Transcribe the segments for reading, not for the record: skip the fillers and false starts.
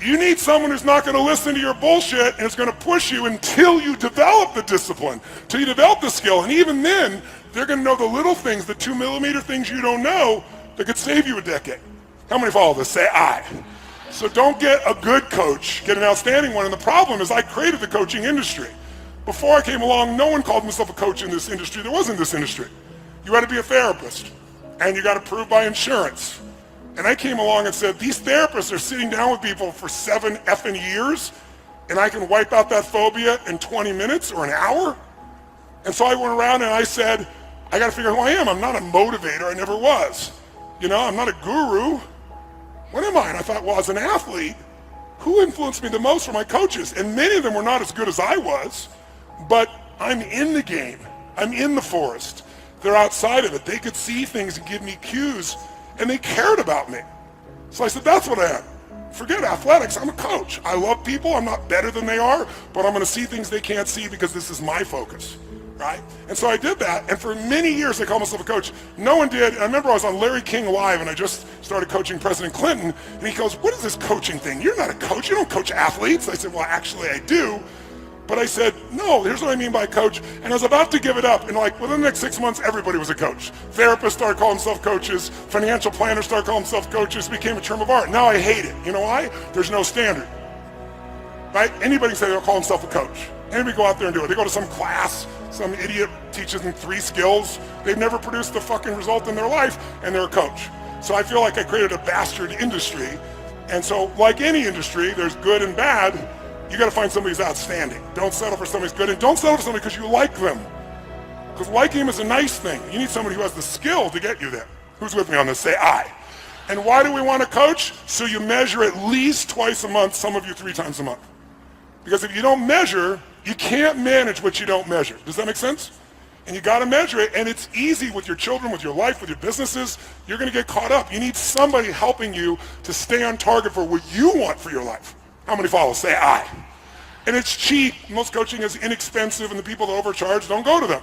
You need someone who's not going to listen to your bullshit and is going to push you until you develop the discipline, until you develop the skill. And even then, they're going to know the little things, the 2mm things you don't know that could save you a decade. How many follow this? Say I. So don't get a good coach, get an outstanding one. And the problem is I created the coaching industry. Before I came along, no one called himself a coach in this industry. There wasn't this industry. You had to be a therapist, and you got approved by insurance. And I came along and said, these therapists are sitting down with people for 7 effing years, and I can wipe out that phobia in 20 minutes or an hour? And so I went around and I said, I gotta figure out who I am. I'm not a motivator, I never was. You know, I'm not a guru. What am I? And I thought, well, as an athlete, who influenced me the most were my coaches. And many of them were not as good as I was, but I'm in the game. I'm in the forest. They're outside of it. They could see things and give me cues, and they cared about me. So I said, that's what I am. Forget athletics, I'm a coach. I love people, I'm not better than they are, but I'm gonna see things they can't see because this is my focus, right? And so I did that, and for many years I called myself a coach. No one did. And I remember I was on Larry King Live, and I just started coaching President Clinton, and he goes, what is this coaching thing? You're not a coach, you don't coach athletes. I said, well, actually I do. But I said, no, here's what I mean by coach. And I was about to give it up. And like within the next 6 months, everybody was a coach. Therapists started calling themselves coaches. Financial planners started calling themselves coaches. It became a term of art. Now I hate it. You know why? There's no standard. Right? Anybody can say they'll call themselves a coach. Anybody go out there and do it. They go to some class, some idiot teaches them 3 skills. They've never produced the fucking result in their life, and they're a coach. So I feel like I created a bastard industry. And so like any industry, there's good and bad. You gotta find somebody who's outstanding. Don't settle for somebody who's good, and don't settle for somebody because you like them. Because liking them is a nice thing. You need somebody who has the skill to get you there. Who's with me on this? Say I. And why do we want a coach? So you measure at least twice a month, some of you 3 times a month. Because if you don't measure, you can't manage what you don't measure. Does that make sense? And you gotta measure it, and it's easy with your children, with your life, with your businesses. You're gonna get caught up. You need somebody helping you to stay on target for what you want for your life. How many follow? Say I. And it's cheap. Most coaching is inexpensive, and the people that overcharge, don't go to them.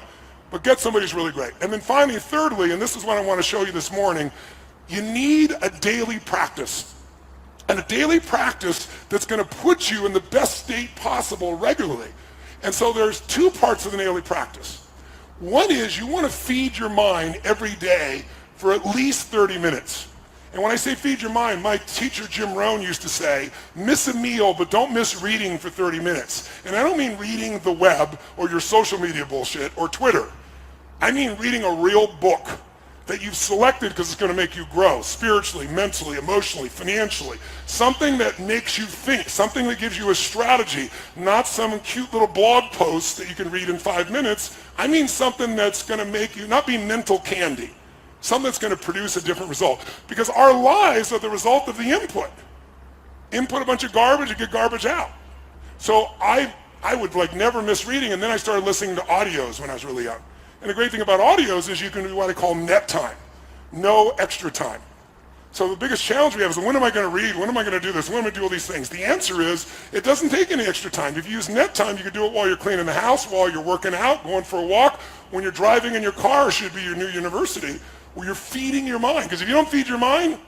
But get somebody who's really great. And then finally, thirdly, and this is what I want to show you this morning, you need a daily practice. And a daily practice that's going to put you in the best state possible regularly. And so there's 2 parts of the daily practice. One is you want to feed your mind every day for at least 30 minutes. And when I say feed your mind, my teacher Jim Rohn used to say, miss a meal, but don't miss reading for 30 minutes. And I don't mean reading the web or your social media bullshit or Twitter. I mean reading a real book that you've selected because it's going to make you grow spiritually, mentally, emotionally, financially. Something that makes you think, something that gives you a strategy, not some cute little blog post that you can read in 5 minutes. I mean something that's going to make you, not be mental candy. Something that's going to produce a different result. Because our lives are the result of the input. Input a bunch of garbage and get garbage out. So I would like never miss reading, and then I started listening to audios when I was really young. And the great thing about audios is you can do what I call net time. No extra time. So the biggest challenge we have is when am I going to read? When am I going to do this? When am I going to do all these things? The answer is it doesn't take any extra time. If you use net time, you can do it while you're cleaning the house, while you're working out, going for a walk. When you're driving in your car, should be your new university, where you're feeding your mind. Because if you don't feed your mind,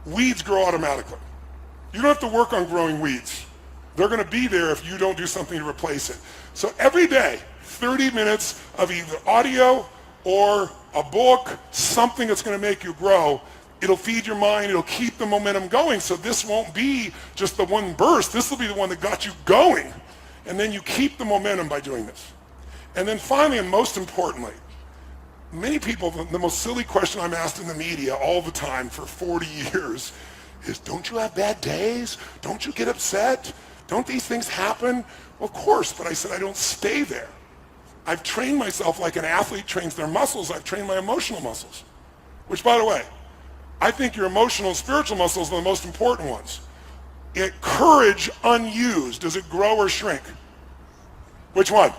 weeds grow automatically. You don't have to work on growing weeds. They're going to be there if you don't do something to replace it. So every day, 30 minutes of either audio or a book, something that's going to make you grow. It'll feed your mind. It'll keep the momentum going. So this won't be just the one burst. This will be the one that got you going. And then you keep the momentum by doing this. And then finally, and most importantly, many people, the most silly question I'm asked in the media all the time for 40 years is, don't you have bad days? Don't you get upset? Don't these things happen? Well, of course, but I said I don't stay there. I've trained myself like an athlete trains their muscles. I've trained my emotional muscles, which, by the way, I think your emotional and spiritual muscles are the most important ones. Courage unused, does it grow or shrink? Which one?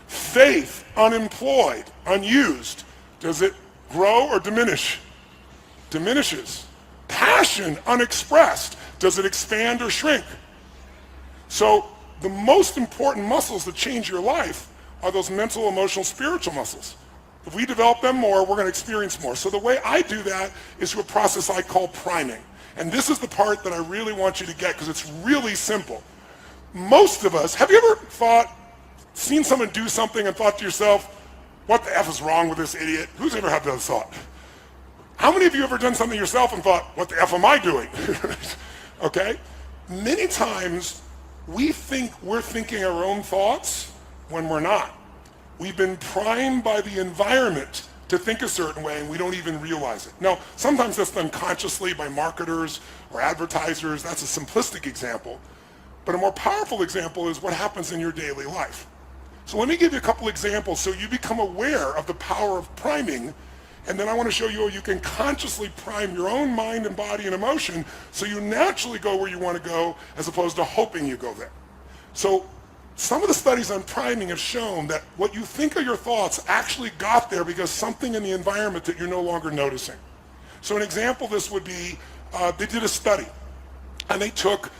Faith unemployed, unused, does it grow or diminish? Diminishes. Passion unexpressed, does it expand or shrink? So the most important muscles that change your life are those mental, emotional, spiritual muscles. If we develop them more, we're going to experience more. So the way I do that is through a process I call priming. And this is the part that I really want you to get because it's really simple. Most of us, have you ever seen someone do something and thought to yourself, what the F is wrong with this idiot? Who's ever had that thought? How many of you ever done something yourself and thought, what the F am I doing? Okay? Many times we think we're thinking our own thoughts when we're not. We've been primed by the environment to think a certain way and we don't even realize it. Now, sometimes that's done consciously by marketers or advertisers. That's a simplistic example. But a more powerful example is what happens in your daily life. So let me give you a couple examples so you become aware of the power of priming, and then I want to show you how you can consciously prime your own mind and body and emotion so you naturally go where you want to go as opposed to hoping you go there. So some of the studies on priming have shown that what you think are your thoughts actually got there because something in the environment that you're no longer noticing. So an example of this would be, they did a study, and they took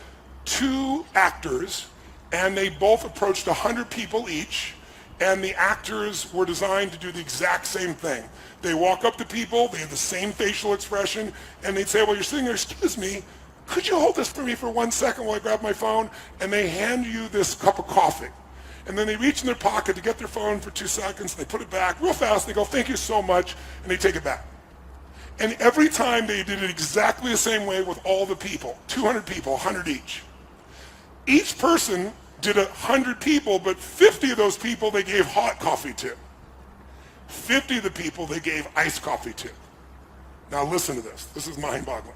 2 actors, and they both approached 100 people each, and the actors were designed to do the exact same thing. They walk up to people, they have the same facial expression, and they'd say, well, you're sitting there, excuse me, could you hold this for me for 1 second while I grab my phone? And they hand you this cup of coffee. And then they reach in their pocket to get their phone for 2 seconds, they put it back real fast, they go, thank you so much, and they take it back. And every time they did it exactly the same way with all the people, 200 people, 100 each. Each person did 100 people, but 50 of those people they gave hot coffee to. 50 of the people they gave iced coffee to. Now listen to this. This is mind-boggling.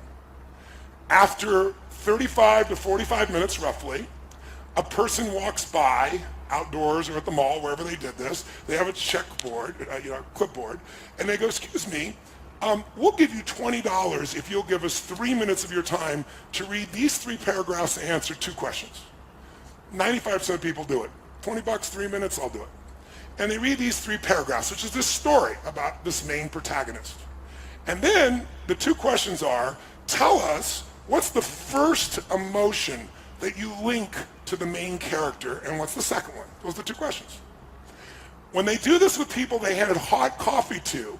After 35 to 45 minutes roughly, a person walks by outdoors or at the mall, wherever they did this. They have a checkboard, clipboard, and they go, excuse me, we'll give you $20 if you'll give us 3 minutes of your time to read these 3 paragraphs and answer 2 questions. 95% of people do it. $20, 3 minutes, I'll do it. And they read these 3 paragraphs, which is this story about this main protagonist. And then the 2 questions are, tell us what's the first emotion that you link to the main character, and what's the second one? Those are the 2 questions. When they do this with people they handed hot coffee to,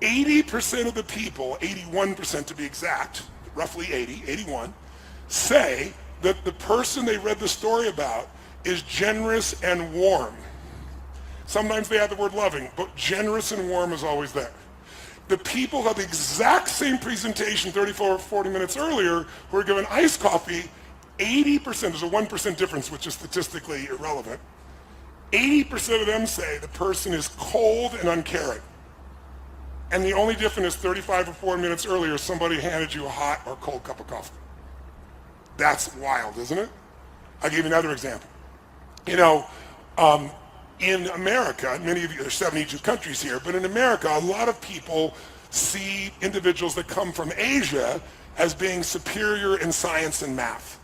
80% of the people, 81% to be exact, roughly 81, say that the person they read the story about is generous and warm. Sometimes they add the word loving, but generous and warm is always there. The people who had the exact same presentation 34 or 40 minutes earlier who were given iced coffee, 80%, there's a 1% difference which is statistically irrelevant, 80% of them say the person is cold and uncaring. And the only difference is 35 or 40 minutes earlier somebody handed you a hot or cold cup of coffee. That's wild, isn't it? I'll give you another example. In America, many of you, there's 72 countries here, but in America, a lot of people see individuals that come from Asia as being superior in science and math.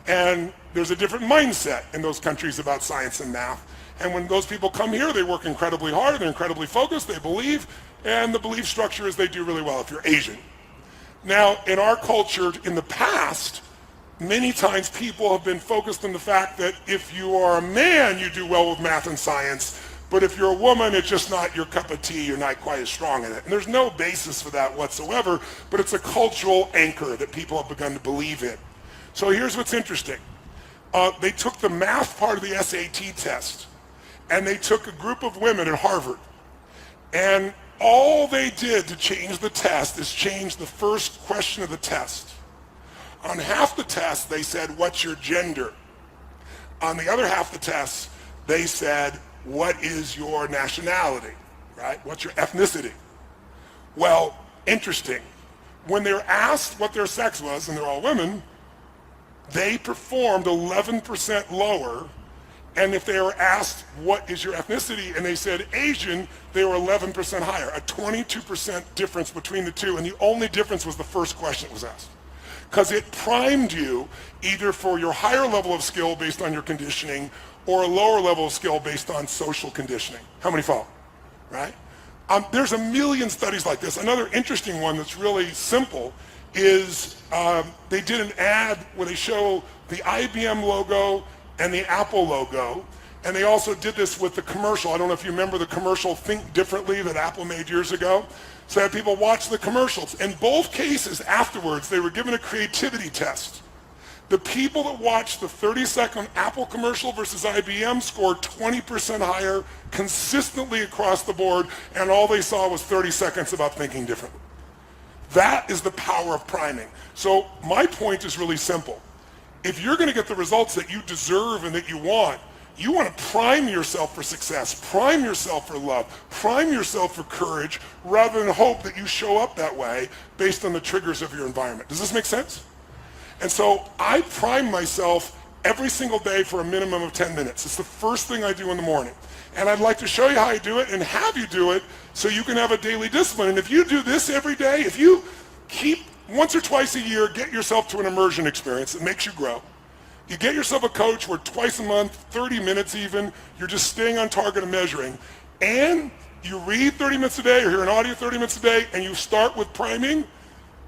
And there's a different mindset in those countries about science and math. And when those people come here, they work incredibly hard, they're incredibly focused, they believe, and the belief structure is they do really well if you're Asian. Now, in our culture, in the past, many times people have been focused on the fact that if you are a man, you do well with math and science, but if you're a woman, it's just not your cup of tea, you're not quite as strong in it. And there's no basis for that whatsoever, but it's a cultural anchor that people have begun to believe in. So here's what's interesting. They took the math part of the SAT test, and they took a group of women at Harvard, and all they did to change the test is change the first question of the test. On half the test, they said, what's your gender? On the other half the test, they said, what is your nationality, right? What's your ethnicity? Well, interesting. When they were asked what their sex was, and they're all women, they performed 11% lower. And if they were asked, what is your ethnicity? And they said Asian, they were 11% higher, a 22% difference between the two. And the only difference was the first question that was asked. Because it primed you either for your higher level of skill based on your conditioning or a lower level of skill based on social conditioning. How many follow? Right? There's a million studies like this. Another interesting one that's really simple is they did an ad where they show the IBM logo and the Apple logo, And they also did this with the commercial. I don't know if you remember the commercial Think Differently that Apple made years ago. So I had people watch the commercials. In both cases, afterwards, they were given a creativity test. The people that watched the 30-second Apple commercial versus IBM scored 20% higher consistently across the board, and all they saw was 30 seconds about thinking differently. That is the power of priming. So my point is really simple. If you're going to get the results that you deserve and that you want to prime yourself for success, prime yourself for love, prime yourself for courage, rather than hope that you show up that way based on the triggers of your environment. Does this make sense? And so I prime myself every single day for a minimum of 10 minutes. It's the first thing I do in the morning. And I'd like to show you how I do it and have you do it so you can have a daily discipline. And if you do this every day, if you keep once or twice a year, get yourself to an immersion experience that makes you grow. You get yourself a coach where twice a month, 30 minutes even, you're just staying on target and measuring. And you read 30 minutes a day or hear an audio 30 minutes a day and you start with priming,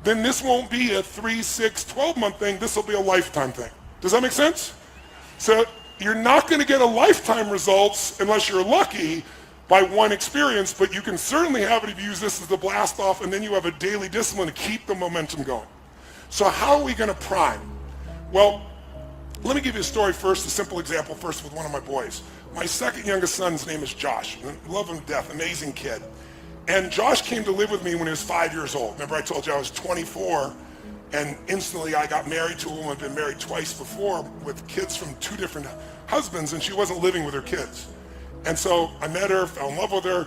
then this won't be a 3, 6, 12-month thing. This will be a lifetime thing. Does that make sense? So you're not going to get a lifetime results unless you're lucky by one experience, but you can certainly have it if you use this as the blast off, and then you have a daily discipline to keep the momentum going. So how are we going to prime? Well, let me give you a story first, a simple example first with one of my boys. My second youngest son's name is Josh. I love him to death, amazing kid. And Josh came to live with me when he was 5 years old. Remember I told you I was 24, and instantly I got married to a woman I'd been married twice before with kids from 2 different husbands, and she wasn't living with her kids. And so I met her, fell in love with her,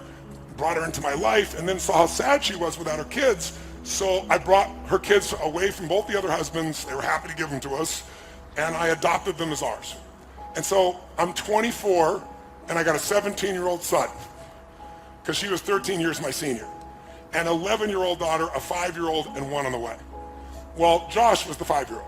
brought her into my life, and then saw how sad she was without her kids. So I brought her kids away from both the other husbands. They were happy to give them to us, and I adopted them as ours. And so I'm 24, and I got a 17-year-old son, because she was 13 years my senior, an 11-year-old daughter, a 5-year-old, and one on the way. Well, Josh was the 5-year-old.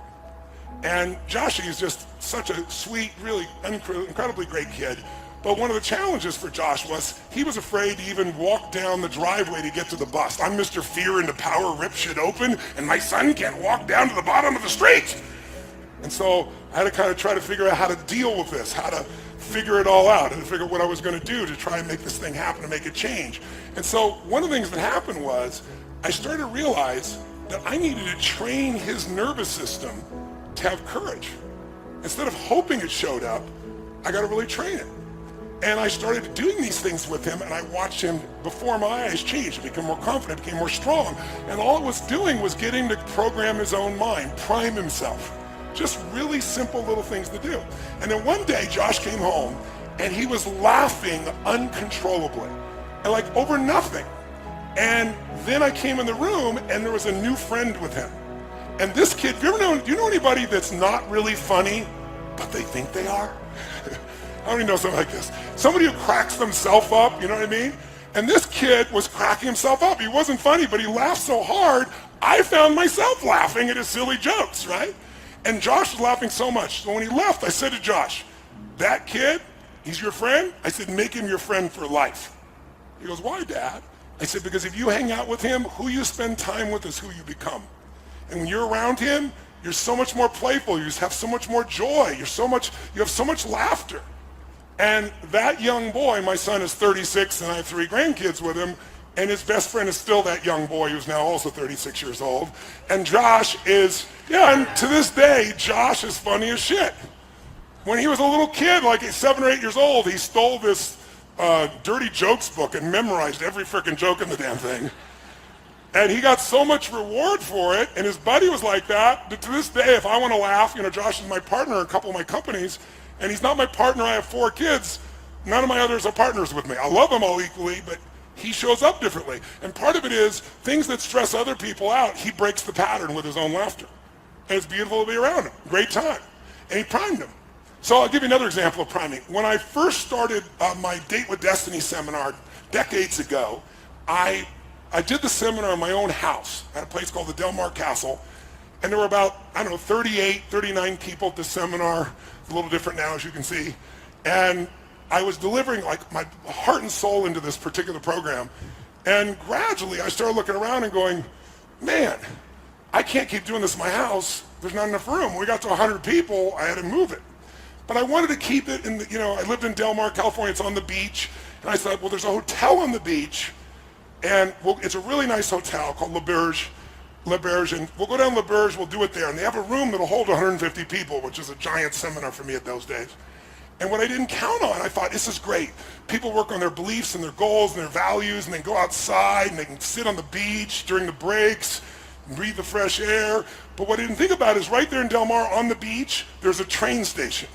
And Joshie is just such a sweet, really incredibly great kid. But one of the challenges for Josh was he was afraid to even walk down the driveway to get to the bus. I'm Mr. Fear and the power rip shit open, and my son can't walk down to the bottom of the street. And so I had to kind of try to figure out how to deal with this, how to figure it all out, and figure out what I was going to do to try and make this thing happen, to make it change. And so one of the things that happened was I started to realize that I needed to train his nervous system to have courage. Instead of hoping it showed up, I got to really train it. And I started doing these things with him, and I watched him before my eyes change, become more confident, became more strong. And all it was doing was getting to program his own mind, prime himself. Just really simple little things to do. And then one day, Josh came home, and he was laughing uncontrollably, and like over nothing. And then I came in the room, and there was a new friend with him. And this kid, do you know anybody that's not really funny, but they think they are? I don't even know something like this. Somebody who cracks themselves up, you know what I mean? And this kid was cracking himself up. He wasn't funny, but he laughed so hard, I found myself laughing at his silly jokes, right? And Josh was laughing so much. So when he left, I said to Josh, that kid, he's your friend? I said, make him your friend for life. He goes, why, Dad? I said, because if you hang out with him, who you spend time with is who you become. And when you're around him, you're so much more playful. You just have so much more joy. You have so much laughter. And that young boy, my son is 36 and I have 3 grandkids with him, and his best friend is still that young boy who's now also 36 years old. And Josh is, and to this day, Josh is funny as shit. When he was a little kid, like 7 or 8 years old, he stole this dirty jokes book and memorized every freaking joke in the damn thing. And he got so much reward for it, and his buddy was like that to this day, if I want to laugh, Josh is my partner in a couple of my companies, and he's not my partner. I have 4 kids. None of my others are partners with me. I love them all equally, but he shows up differently. And part of it is things that stress other people out, he breaks the pattern with his own laughter. And it's beautiful to be around him. Great time. And he primed him. So I'll give you another example of priming. When I first started my Date with Destiny seminar decades ago, I did the seminar in my own house at a place called the Del Mar Castle. And there were about, 38, 39 people at the seminar. It's a little different now, as you can see. And I was delivering like my heart and soul into this particular program. And gradually I started looking around and going, man, I can't keep doing this in my house. There's not enough room. When we got to 100 people, I had to move it. but I wanted to keep it in the, I lived in Del Mar, California, it's on the beach, and I thought, well, there's a hotel on the beach, and it's a really nice hotel called Le Berge, and we'll go down Le Berge, we'll do it there, and they have a room that'll hold 150 people, which is a giant seminar for me at those days. And what I didn't count on, I thought, this is great. People work on their beliefs and their goals and their values, and they go outside, and they can sit on the beach during the breaks, and breathe the fresh air. But what I didn't think about is right there in Del Mar on the beach, there's a train station.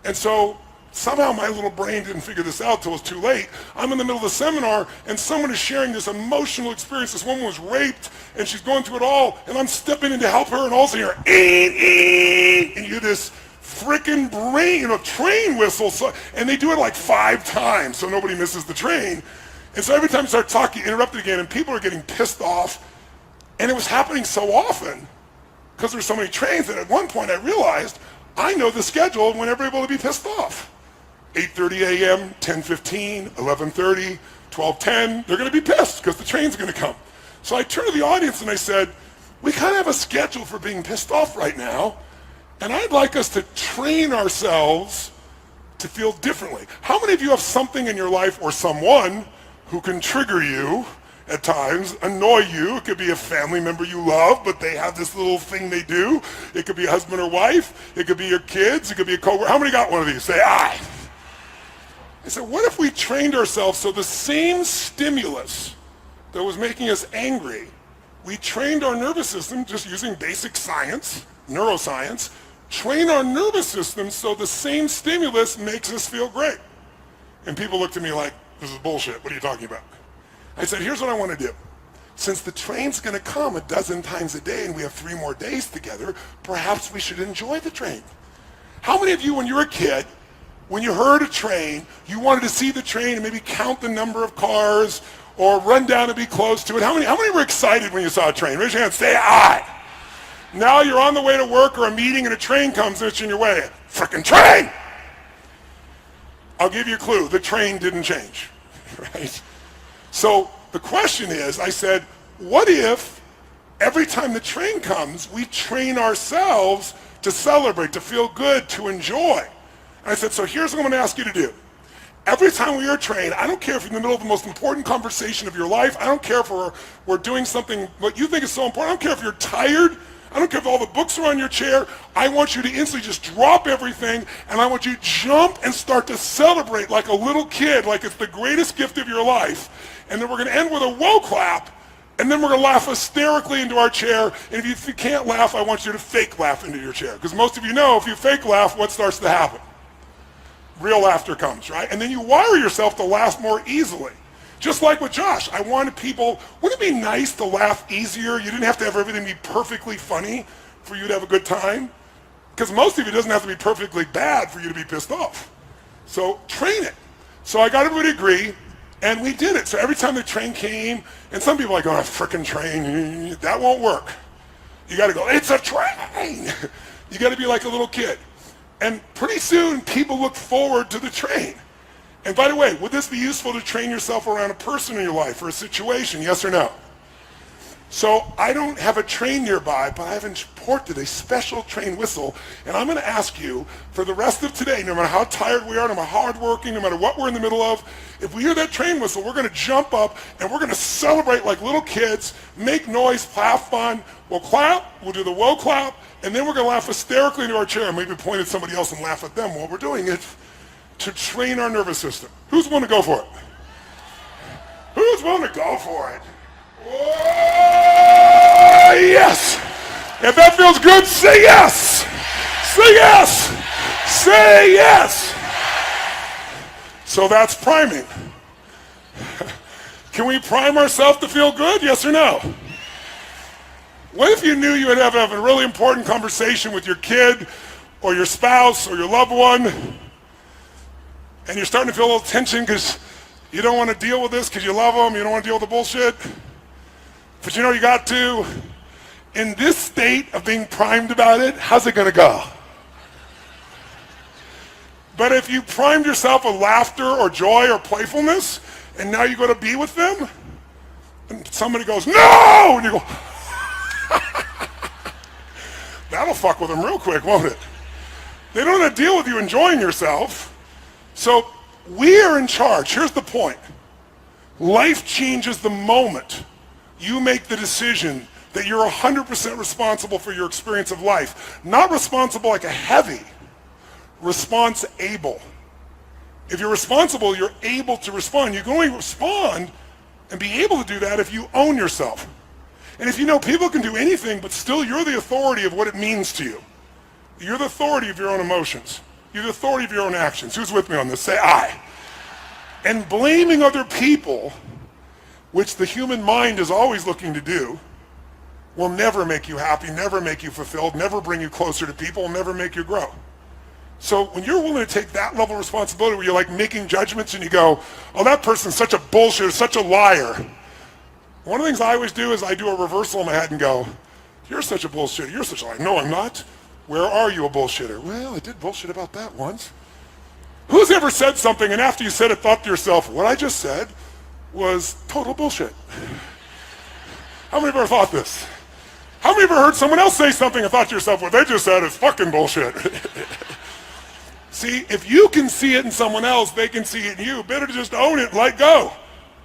And so somehow my little brain didn't figure this out till it was too late. I'm in the middle of the seminar, and someone is sharing this emotional experience. This woman was raped, and she's going through it all, and I'm stepping in to help her, and all of a sudden you're, and you hear this frickin' train whistle, and they do it like 5 times so nobody misses the train. And so every time you start talking, you interrupt it again, and people are getting pissed off. And it was happening so often because there's so many trains that at one point I realized I know the schedule of when everybody will be pissed off. 8:30 a.m., 10:15, 11:30, 12:10, they're going to be pissed because the train's going to come. So I turned to the audience and I said, we kind of have a schedule for being pissed off right now, and I'd like us to train ourselves to feel differently. How many of you have something in your life or someone who can trigger you at times, annoy you? It could be a family member you love, but they have this little thing they do. It could be a husband or wife. It could be your kids. It could be a coworker. How many got one of these? Say, aye. I said, what if we trained ourselves so the same stimulus that was making us angry, we trained our nervous system just using basic science, neuroscience, train our nervous system so the same stimulus makes us feel great. And people looked at me like, this is bullshit. What are you talking about? I said, here's what I want to do. Since the train's going to come 12 times a day and we have 3 more days together, perhaps we should enjoy the train. How many of you, when you were a kid, when you heard a train, you wanted to see the train and maybe count the number of cars or run down and be close to it? How many were excited when you saw a train? Raise your hand, say aye. Now you're on the way to work or a meeting and a train comes and it's in your way. Frickin' train! I'll give you a clue. The train didn't change, right? So the question is, I said, what if every time the train comes, we train ourselves to celebrate, to feel good, to enjoy? And I said, so here's what I'm going to ask you to do. Every time we are trained, I don't care if you're in the middle of the most important conversation of your life. I don't care if we're doing something what you think is so important. I don't care if you're tired. I don't care if all the books are on your chair. I want you to instantly just drop everything, and I want you to jump and start to celebrate like a little kid, like it's the greatest gift of your life. And then we're going to end with a whoa clap, and then we're going to laugh hysterically into our chair. And if you can't laugh, I want you to fake laugh into your chair. Because most of you know if you fake laugh, what starts to happen? Real laughter comes, right? And then you wire yourself to laugh more easily. Just like with Josh, I wanted people, wouldn't it be nice to laugh easier? You didn't have to have everything be perfectly funny for you to have a good time. Because most of it doesn't have to be perfectly bad for you to be pissed off. So train it. So I got everybody to agree, and we did it. So every time the train came, and some people are like, oh, frickin' train, that won't work. You gotta go, it's a train. You gotta be like a little kid. And pretty soon, people look forward to the train. And by the way, would this be useful to train yourself around a person in your life or a situation, yes or no? So I don't have a train nearby, but I've imported a special train whistle, and I'm going to ask you for the rest of today, no matter how tired we are, no matter how hardworking, no matter what we're in the middle of, if we hear that train whistle, we're going to jump up and we're going to celebrate like little kids, make noise, have fun. We'll clap, we'll do the whoa clap, and then we're going to laugh hysterically into our chair and maybe point at somebody else and laugh at them while we're doing it to train our nervous system. Who's willing to go for it? Who's willing to go for it? Oh, yes! If that feels good, say yes! Say yes! Say yes! So that's priming. Can we prime ourselves to feel good, yes or no? What if you knew you would have a really important conversation with your kid or your spouse or your loved one, and you're starting to feel a little tension because you don't want to deal with this because you love them, you don't want to deal with the bullshit, but you know you got to. In this state of being primed about it, how's it going to go? But if you primed yourself with laughter or joy or playfulness, and now you go to be with them, and somebody goes, no! And you go, that'll fuck with them real quick, won't it? They don't want to deal with you enjoying yourself. So we are in charge. Here's the point. Life changes the moment you make the decision that you're 100% responsible for your experience of life. Not responsible like a heavy, response-able. If you're responsible, you're able to respond. You can only respond and be able to do that if you own yourself. And if you know people can do anything, but still you're the authority of what it means to you. You're the authority of your own emotions. You're the authority of your own actions. Who's with me on this? Say I. And blaming other people, which the human mind is always looking to do, will never make you happy, never make you fulfilled, never bring you closer to people, never make you grow. So when you're willing to take that level of responsibility where you're like making judgments and you go, oh, that person's such a bullshitter, such a liar. One of the things I always do is I do a reversal in my head and go, you're such a bullshitter, you're such a liar. No, I'm not. Where are you a bullshitter? Well, I did bullshit about that once. Who's ever said something and after you said it thought to yourself, what I just said was total bullshit? How many of you ever thought this? How many of you ever heard someone else say something and thought to yourself, what they just said is fucking bullshit? See, if you can see it in someone else, they can see it in you. Better to just own it and let go.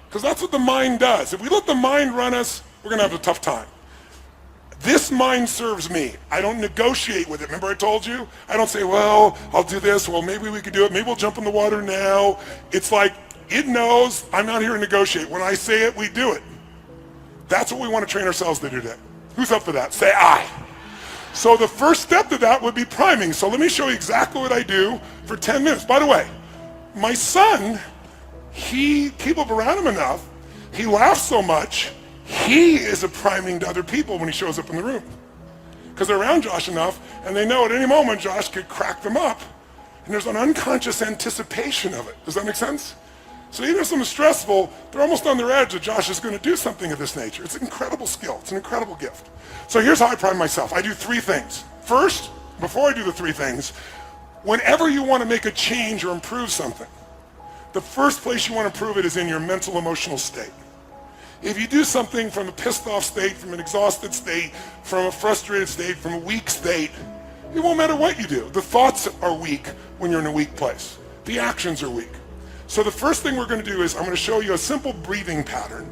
Because that's what the mind does. If we let the mind run us, we're going to have a tough time. This mind serves me. I don't negotiate with it. Remember I told you? I don't say, well, I'll do this. Well, maybe we could do it. Maybe we'll jump in the water now. It's like, it knows I'm not here to negotiate. When I say it, we do it. That's what we want to train ourselves to do today. Who's up for that? Say I. So the first step to that would be priming. So let me show you exactly what I do for 10 minutes. By the way, my son, people have around him enough, he laughs so much, he is a priming to other people when he shows up in the room. Because they're around Josh enough, and they know at any moment Josh could crack them up. And there's an unconscious anticipation of it. Does that make sense? So even if something's stressful, they're almost on their edge that Josh is going to do something of this nature. It's an incredible skill. It's an incredible gift. So here's how I prime myself. I do 3 things. First, before I do the 3 things, whenever you want to make a change or improve something, the first place you want to improve it is in your mental, emotional state. If you do something from a pissed off state, from an exhausted state, from a frustrated state, from a weak state, it won't matter what you do. The thoughts are weak when you're in a weak place. The actions are weak. So the first thing we're going to do is I'm going to show you a simple breathing pattern.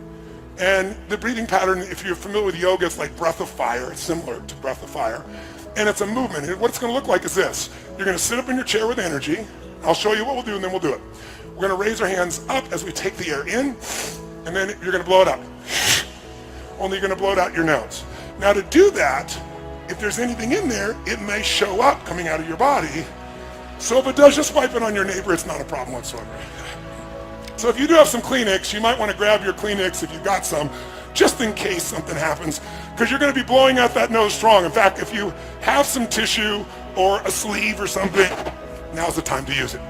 And the breathing pattern, if you're familiar with yoga, it's like breath of fire. It's similar to breath of fire. And it's a movement. And what it's going to look like is this. You're going to sit up in your chair with energy. I'll show you what we'll do, and then we'll do it. We're going to raise our hands up as we take the air in, and then you're going to blow it up. Only you're going to blow it out your nose. Now to do that, if there's anything in there, it may show up coming out of your body. So if it does, just wipe it on your neighbor. It's not a problem whatsoever. So if you do have some Kleenex, you might want to grab your Kleenex if you've got some, just in case something happens, because you're going to be blowing out that nose strong. In fact, if you have some tissue or a sleeve or something, now's the time to use it.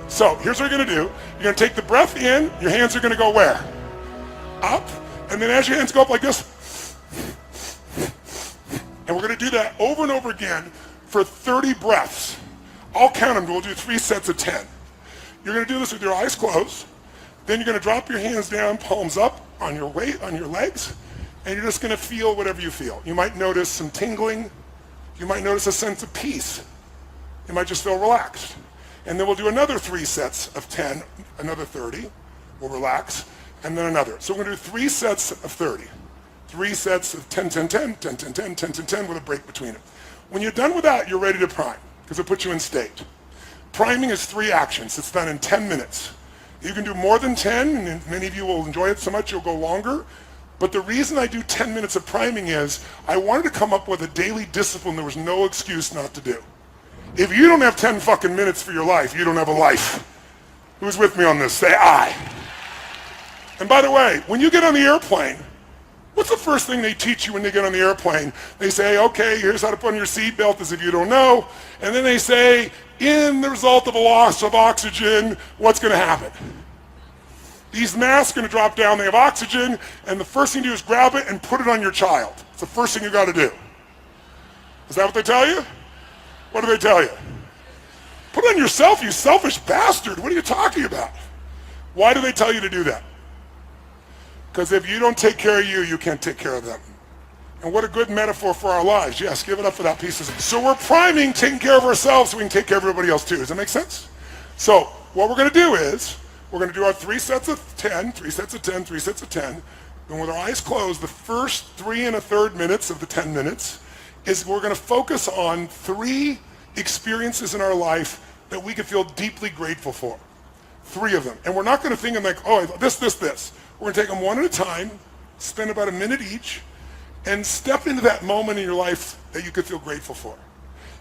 So here's what you're going to do. You're going to take the breath in. Your hands are going to go where? Up. And then as your hands go up like this, and we're going to do that over and over again for 30 breaths. I'll count them. We'll do 3 sets of 10. You're going to do this with your eyes closed. Then you're going to drop your hands down, palms up on your weight, on your legs, and you're just going to feel whatever you feel. You might notice some tingling. You might notice a sense of peace. You might just feel relaxed. And then we'll do another 3 sets of 10, another 30. We'll relax, and then another. So we're going to do 3 sets of 30. 3 sets of 10, 10, 10, 10, 10, 10, 10, 10, 10 with a break between them. When you're done with that, you're ready to prime, because it puts you in state. Priming is 3 actions. It's done in 10 minutes. You can do more than 10, and many of you will enjoy it so much you'll go longer. But the reason I do 10 minutes of priming is I wanted to come up with a daily discipline there was no excuse not to do. If you don't have 10 fucking minutes for your life, you don't have a life. Who's with me on this? Say I. And by the way, when you get on the airplane, what's the first thing they teach you when they get on the airplane? They say, okay, here's how to put on your seatbelt, as if you don't know. And then they say, in the result of a loss of oxygen, what's going to happen? These masks are going to drop down, they have oxygen, and the first thing you do is grab it and put it on your child. It's the first thing you got to do. Is that what they tell you? What do they tell you? Put it on yourself, you selfish bastard. What are you talking about? Why do they tell you to do that? Because if you don't take care of you, you can't take care of them. And what a good metaphor for our lives. Yes, give it up for that piece. So we're priming, taking care of ourselves so we can take care of everybody else too. Does that make sense? So what we're going to do is, we're going to do our 3 sets of 10, 3 sets of 10, 3 sets of 10. And with our eyes closed, the first 3 1/3 minutes of the 10 minutes is we're going to focus on 3 experiences in our life that we can feel deeply grateful for. 3 of them. And we're not going to think of like, oh, this. We're going to take them one at a time, spend about a minute each, and step into that moment in your life that you could feel grateful for.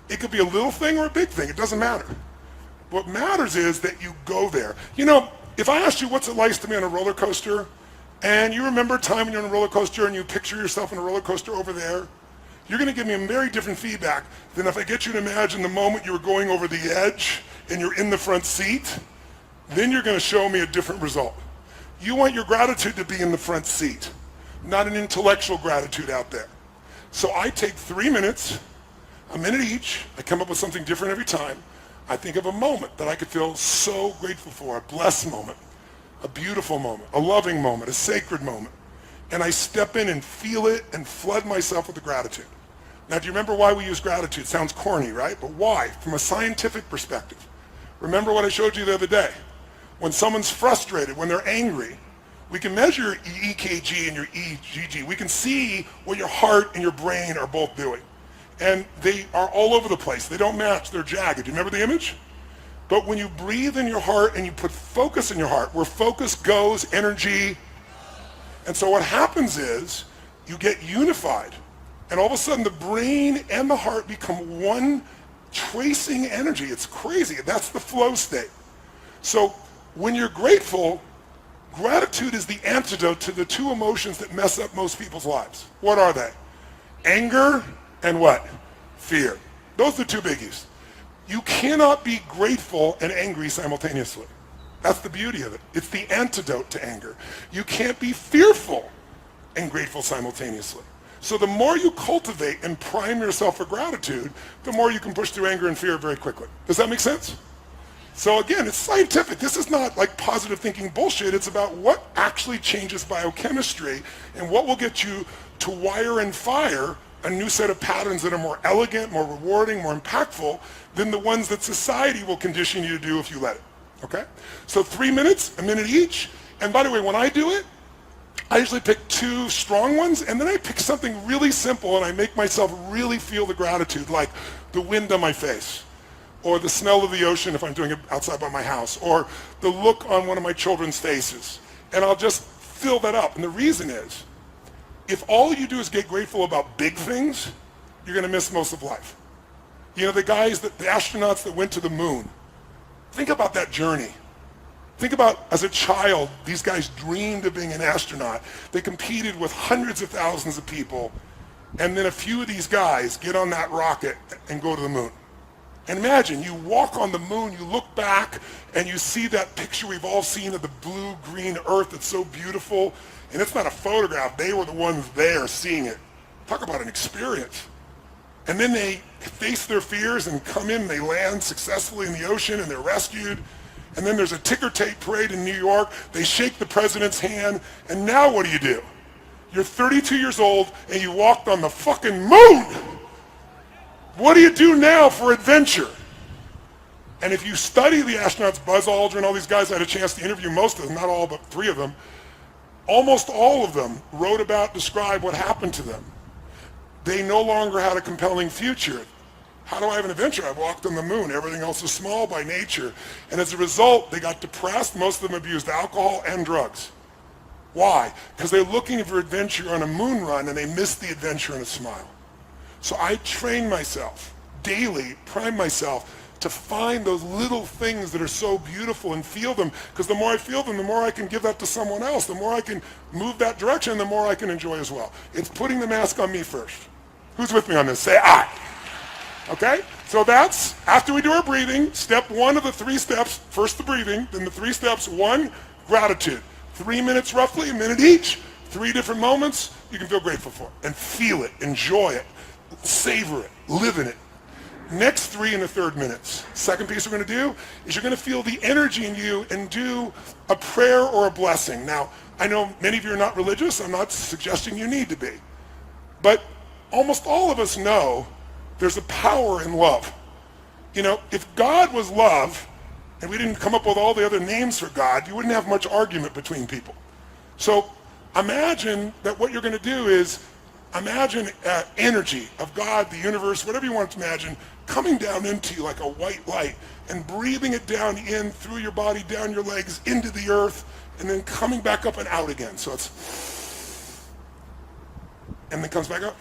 It could be a little thing or a big thing. It doesn't matter. What matters is that you go there. You know, if I asked you what's it like to be on a roller coaster, and you remember a time when you're on a roller coaster and you picture yourself on a roller coaster over there, you're going to give me a very different feedback than if I get you to imagine the moment you were going over the edge and you're in the front seat. Then you're going to show me a different result. You want your gratitude to be in the front seat, not an intellectual gratitude out there. So I take 3 minutes, a minute each. I come up with something different every time. I think of a moment that I could feel so grateful for, a blessed moment, a beautiful moment, a loving moment, a sacred moment. And I step in and feel it and flood myself with the gratitude. Now, do you remember why we use gratitude? Sounds corny, right? But why? From a scientific perspective. Remember what I showed you the other day. When someone's frustrated, when they're angry, we can measure your EKG and your EGG. We can see what your heart and your brain are both doing. And they are all over the place. They don't match. They're jagged. Do you remember the image? But when you breathe in your heart and you put focus in your heart, where focus goes, energy. And so what happens is you get unified. And all of a sudden the brain and the heart become one tracing energy. It's crazy. That's the flow state. So when you're grateful, gratitude is the antidote to the 2 emotions that mess up most people's lives. What are they? Anger and what? Fear. Those are the 2 biggies. You cannot be grateful and angry simultaneously. That's the beauty of it. It's the antidote to anger. You can't be fearful and grateful simultaneously. So the more you cultivate and prime yourself for gratitude, the more you can push through anger and fear very quickly. Does that make sense? So again, it's scientific. This is not like positive thinking bullshit. It's about what actually changes biochemistry and what will get you to wire and fire a new set of patterns that are more elegant, more rewarding, more impactful than the ones that society will condition you to do if you let it. Okay? So 3 minutes, a minute each. And by the way, when I do it, I usually pick 2 strong ones, and then I pick something really simple, and I make myself really feel the gratitude, like the wind on my face, or the smell of the ocean if I'm doing it outside by my house, or the look on one of my children's faces. And I'll just fill that up. And the reason is, if all you do is get grateful about big things, you're going to miss most of life. You know, the astronauts that went to the moon, think about that journey. Think about, as a child, these guys dreamed of being an astronaut. They competed with hundreds of thousands of people, and then a few of these guys get on that rocket and go to the moon. And imagine, you walk on the moon, you look back, and you see that picture we've all seen of the blue-green Earth that's so beautiful, and it's not a photograph. They were the ones there seeing it. Talk about an experience. And then they face their fears and come in, and they land successfully in the ocean, and they're rescued. And then there's a ticker tape parade in New York. They shake the president's hand, and now what do? You're 32 years old, and you walked on the fucking moon. What do you do now for adventure? And if you study the astronauts, Buzz Aldrin, all these guys, I had a chance to interview most of them, not all, but 3 of them. Almost all of them wrote about, described what happened to them. They no longer had a compelling future. How do I have an adventure? I walked on the moon. Everything else is small by nature. And as a result, they got depressed. Most of them abused alcohol and drugs. Why? Because they're looking for adventure on a moon run, and they missed the adventure in a smile. So I train myself daily, prime myself to find those little things that are so beautiful and feel them. Because the more I feel them, the more I can give that to someone else. The more I can move that direction, the more I can enjoy as well. It's putting the mask on me first. Who's with me on this? Say aye. Okay? So that's, after we do our breathing, step 1 of the 3 steps, first the breathing, then the 3 steps. 1, gratitude. 3 minutes roughly, a minute each, 3 different moments you can feel grateful for. And feel it, enjoy it, savor it, live in it. Next 3 1/3 minutes. Second piece we're going to do is you're going to feel the energy in you and do a prayer or a blessing. Now, I know many of you are not religious. I'm not suggesting you need to be. But almost all of us know there's a power in love. You know, if God was love, and we didn't come up with all the other names for God, you wouldn't have much argument between people. So imagine that what you're going to do is imagine energy of God, the universe, whatever you want to imagine, coming down into you like a white light and breathing it down in through your body, down your legs, into the earth, and then coming back up and out again. So it's, and then comes back up.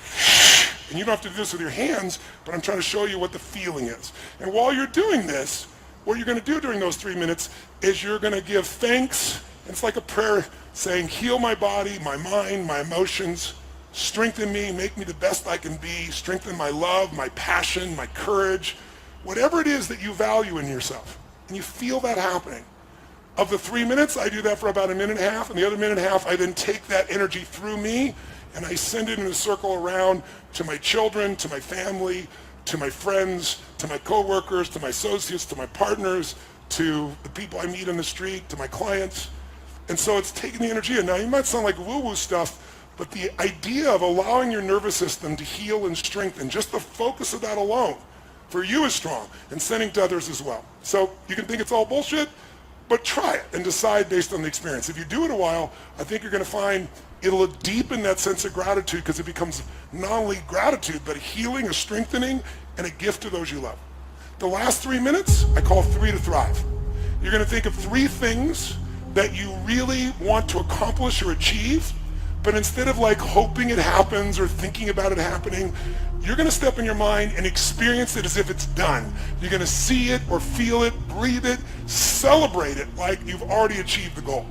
And you don't have to do this with your hands, but I'm trying to show you what the feeling is. And while you're doing this, what you're going to do during those 3 minutes is you're going to give thanks. It's like a prayer saying, heal my body, my mind, my emotions, strengthen me, make me the best I can be, strengthen my love, my passion, my courage, whatever it is that you value in yourself. And you feel that happening. Of the 3 minutes, I do that for about a minute and a half, and the other minute and a half, I then take that energy through me, and I send it in a circle around to my children, to my family, to my friends, to my coworkers, to my associates, to my partners, to the people I meet on the street, to my clients. And so it's taking the energy in. Now, you might sound like woo-woo stuff, but the idea of allowing your nervous system to heal and strengthen, just the focus of that alone, for you is strong, and sending to others as well. So you can think it's all bullshit, but try it and decide based on the experience. If you do it a while, I think you're going to find it'll deepen that sense of gratitude, because it becomes not only gratitude, but a healing, a strengthening, and a gift to those you love. The last 3 minutes, I call 3 to thrive. You're going to think of 3 things that you really want to accomplish or achieve, but instead of like hoping it happens or thinking about it happening, you're going to step in your mind and experience it as if it's done. You're going to see it or feel it, breathe it, celebrate it like you've already achieved the goal.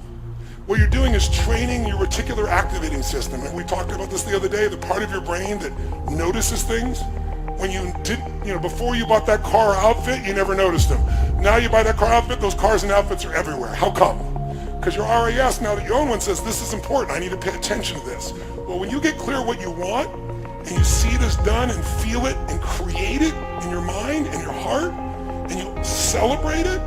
What you're doing is training your reticular activating system. And we talked about this the other day, the part of your brain that notices things. When you did, before you bought that car outfit, you never noticed them. Now you buy that car outfit, those cars and outfits are everywhere. How come? Because your RAS, now that you own one, says this is important. I need to pay attention to this. Well, when you get clear what you want, and you see it as done and feel it and create it in your mind and your heart, and you celebrate it,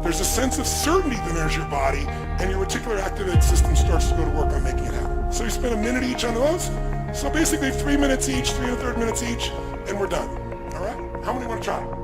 there's a sense of certainty that enters your body, and your reticular activating system starts to go to work on making it happen. So you spend a minute each on those. So basically 3 minutes each, 3 1/3 minutes each, and we're done. All right? How many want to try?